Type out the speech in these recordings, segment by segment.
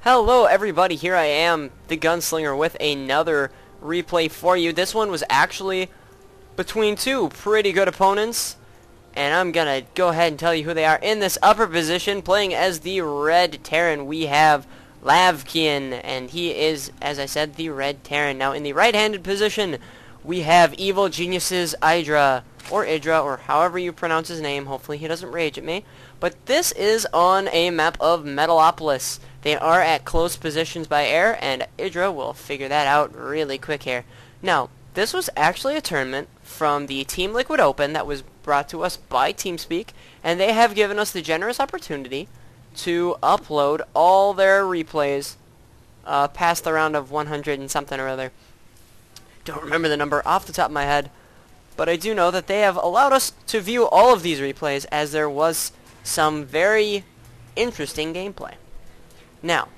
Hello everybody, here I am, the Gunslinger, with another replay for you. This one was actually between two pretty good opponents, and I'm gonna go ahead and tell you who they are. In this upper position, playing as the Red Terran, we have Lavkian, and he is, as I said, the Red Terran. Now in the right-handed position, we have Evil Genius's Idra, or however you pronounce his name. Hopefully he doesn't rage at me. But this is on a map of Metalopolis. They are at close positions by air, and Idra will figure that out really quick here. Now, this was actually a tournament from the Team Liquid Open that was brought to us by Teamspeak, and they have given us the generous opportunity to upload all their replays past the round of 100 and something or other. Don't remember the number off the top of my head, but I do know that they have allowed us to view all of these replays, as there was some very interesting gameplay. Now,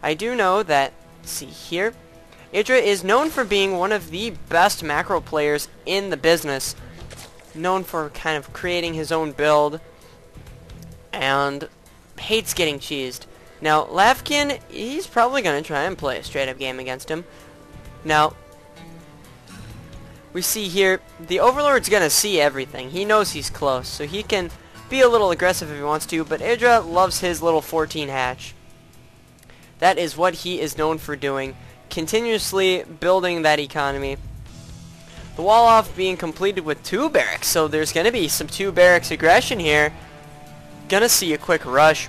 I do know that, see here, Idra is known for being one of the best macro players in the business, known for kind of creating his own build, and hates getting cheesed. Now, Lavkian, he's probably going to try and play a straight-up game against him. Now, we see here, the Overlord's going to see everything. He knows he's close, so he can be a little aggressive if he wants to, but Idra loves his little 14 hatch. That is what he is known for doing, continuously building that economy. The wall off being completed with 2 barracks, so there's going to be some 2 barracks aggression here. Gonna see a quick rush.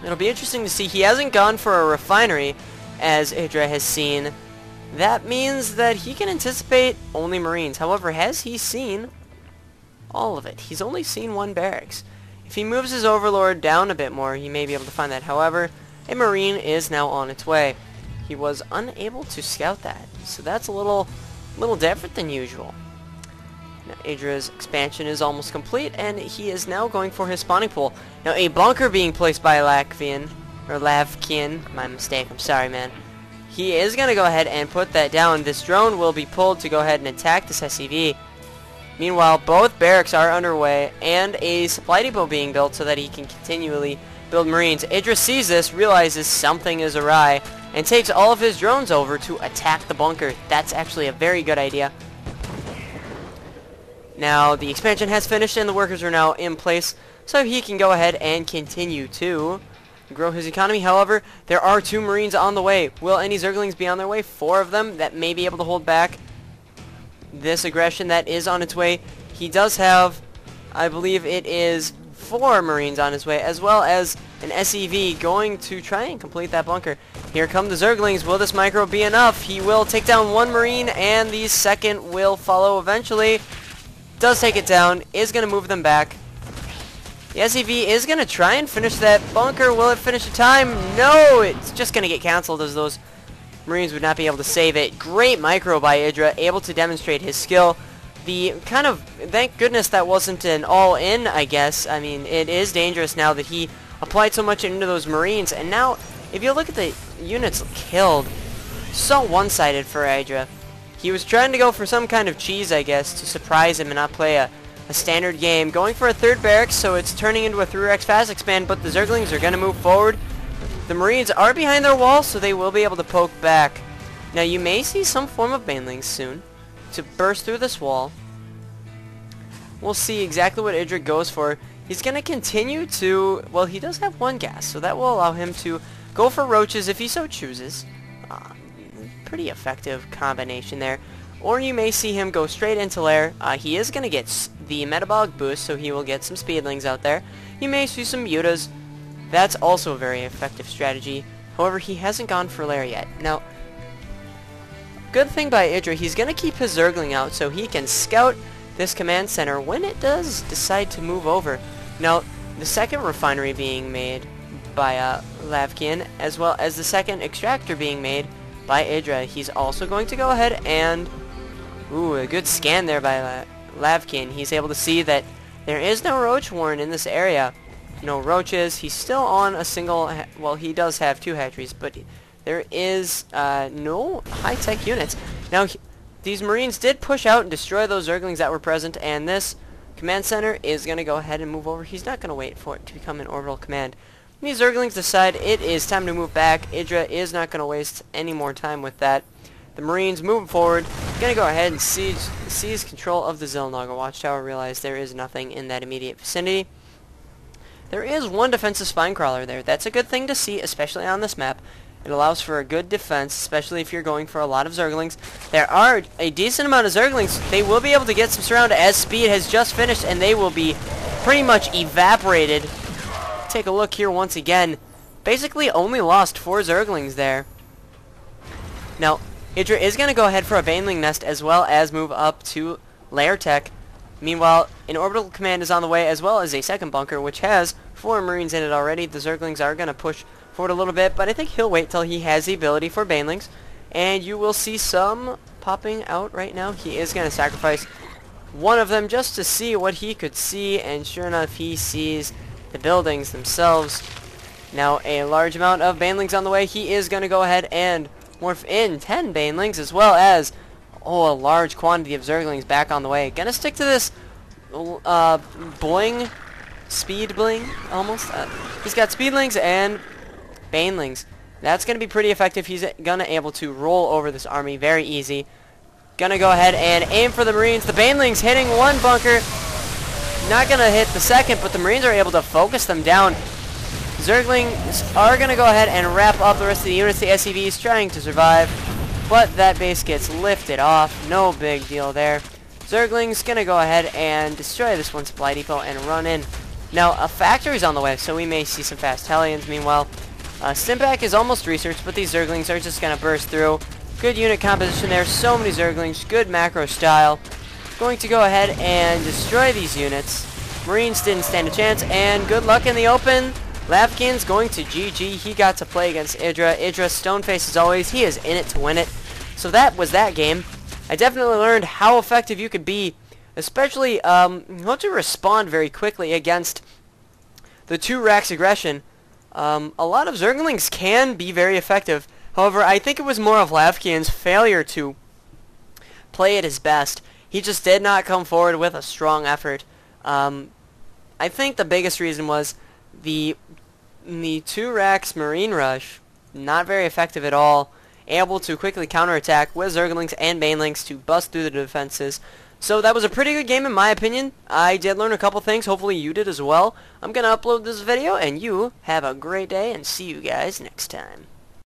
It'll be interesting to see. He hasn't gone for a refinery, as Idra has seen. That means that he can anticipate only Marines. However, has he seen all of it? He's only seen 1 barracks. If he moves his Overlord down a bit more, he may be able to find that. However, a Marine is now on its way. He was unable to scout that, so that's a little different than usual. Now, Idra's expansion is almost complete, and he is now going for his spawning pool. Now, a bunker being placed by Lavkian, my mistake, I'm sorry, man. He is going to go ahead and put that down. This drone will be pulled to go ahead and attack this SCV. Meanwhile, both barracks are underway, and a supply depot being built so that he can continually build Marines. Idra sees this, realizes something is awry, and takes all of his drones over to attack the bunker. That's actually a very good idea. Now, the expansion has finished, and the workers are now in place, so he can go ahead and continue to grow his economy. However, there are 2 Marines on the way. Will any Zerglings be on their way? 4 of them that may be able to hold back this aggression that is on its way. He does have, I believe it is 4 Marines on his way, as well as an SEV going to try and complete that bunker. Here come the Zerglings. Will this micro be enough? He will take down 1 Marine, and the second will follow eventually. Does take it down, is going to move them back. The SEV is going to try and finish that bunker. Will it finish the time? No, it's just going to get cancelled, as those Marines would not be able to save it. Great micro by Idra, able to demonstrate his skill. The kind of, thank goodness that wasn't an all-in, I guess. I mean, it is dangerous now that he applied so much into those Marines. And now, if you look at the units killed, so one-sided for Idra. He was trying to go for some kind of cheese, I guess, to surprise him and not play a standard game. Going for a 3rd barracks, so it's turning into a 3x fast expand, but the Zerglings are going to move forward. The Marines are behind their wall, so they will be able to poke back. Now, you may see some form of banelings soon to burst through this wall. We'll see exactly what Idra goes for. He's going to continue to, well, he does have 1 gas, so that will allow him to go for roaches if he so chooses. Pretty effective combination there. Or you may see him go straight into lair. He is going to get the metabolic boost, so he will get some speedlings out there. You may see some mutas. That's also a very effective strategy. However, he hasn't gone for lair yet. Now, good thing by Idra, he's going to keep his Zergling out so he can scout this command center when it does decide to move over. Now, the second refinery being made by Lavkian, as well as the second extractor being made by Idra. He's also going to go ahead and, ooh, a good scan there by Lavkian. He's able to see that there is no roach warren in this area. No roaches. He's still on a single, well, he does have 2 hatcheries, but there is no high-tech units. Now, these Marines did push out and destroy those Zerglings that were present, and this command center is going to go ahead and move over. He's not going to wait for it to become an orbital command. These Zerglings decide it is time to move back. Idra is not going to waste any more time with that. The Marines moving forward, going to go ahead and seize control of the Zilnaga Watchtower. Realize there is nothing in that immediate vicinity. There is one defensive spine crawler there. That's a good thing to see, especially on this map. It allows for a good defense, especially if you're going for a lot of Zerglings. There are a decent amount of Zerglings. They will be able to get some surround as speed has just finished, and they will be pretty much evaporated. Take a look here once again. Basically only lost 4 Zerglings there. Now, Idra is going to go ahead for a Baneling Nest as well as move up to Lair Tech. Meanwhile, an orbital command is on the way as well as a second bunker which has 4 Marines in it already. The Zerglings are going to push forward a little bit, but I think he'll wait till he has the ability for Banelings. And you will see some popping out right now. He is going to sacrifice one of them just to see what he could see, and sure enough he sees the buildings themselves. Now a large amount of Banelings on the way. He is going to go ahead and morph in 10 Banelings as well as a large quantity of Zerglings back on the way. Gonna stick to this bling, speed bling almost. He's got Speedlings and Banelings. That's gonna be pretty effective. He's gonna able to roll over this army very easy. Gonna go ahead and aim for the Marines. The Banelings hitting one bunker. Not gonna hit the second, but the Marines are able to focus them down. Zerglings are gonna go ahead and wrap up the rest of the units. The SCVs trying to survive, but that base gets lifted off. No big deal there. Zerglings gonna go ahead and destroy this one supply depot and run in. Now a factory's on the way, so we may see some fast Hellions. Meanwhile, Stimpack is almost researched, but these Zerglings are just gonna burst through. Good unit composition there. So many Zerglings. Good macro style. Going to go ahead and destroy these units. Marines didn't stand a chance, and good luck in the open. Lavkian's going to GG. He got to play against Idra. Idra, Stoneface as always. He is in it to win it. So that was that game. I definitely learned how effective you could be, especially how to respond very quickly against the 2 Rax aggression. A lot of Zerglings can be very effective. However, I think it was more of Lavkian's failure to play at his best. He just did not come forward with a strong effort. I think the biggest reason was the 2 Rax Marine Rush, not very effective at all. Able to quickly counterattack with Zerglings and Banelings to bust through the defenses. So that was a pretty good game in my opinion. I did learn a couple things. Hopefully you did as well. I'm going to upload this video, and you have a great day, and see you guys next time.